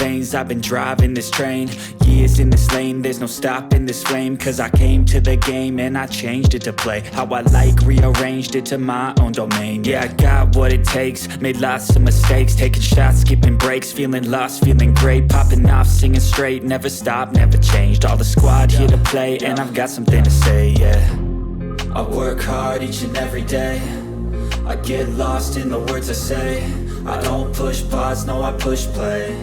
veins, I've been driving this train. Years in this lane, there's no stopping this flame. Cause I came to the game and I changed it to play how I like, rearranged it to my own domain. Yeah, I got what it takes, made lots of mistakes, taking shots, skipping breaks, feeling lost, feeling great, popping off, singing straight, never stopped, never changed. All the squad here to play, and I've got something to say, yeah. I work hard each and every day, I get lost in the words I say. I don't push pause, no I push play.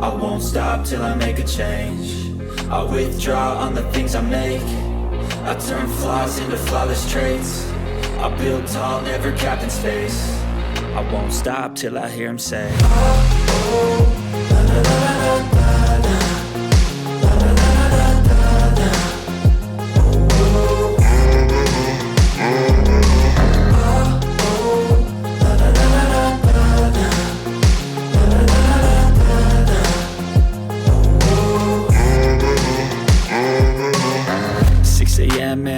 I won't stop till I make a change. I withdraw on the things I make. I turn flaws into flawless traits. I build tall, never capped in space. I won't stop till I hear him say, oh, oh, la, la, la, la, la.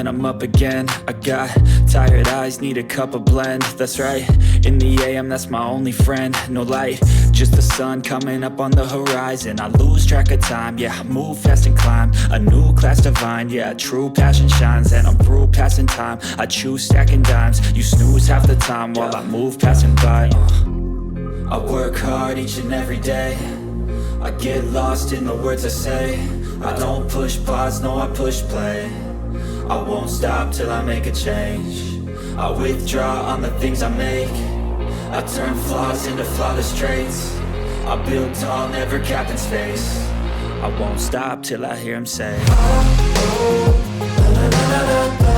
And I'm up again. I got tired eyes, need a cup of blend. That's right, in the AM, that's my only friend. No light, just the sun coming up on the horizon. I lose track of time, yeah, I move fast and climb a new class divine, yeah, true passion shines. And I'm through passing time, I choose stacking dimes. You snooze half the time while I move passing by. I work hard each and every day, I get lost in the words I say. I don't push pause, no I push play. I won't stop till I make a change. I withdraw on the things I make. I turn flaws into flawless traits. I build tall, never capped in space. I won't stop till I hear him say, oh, oh, la, la, la, la, la.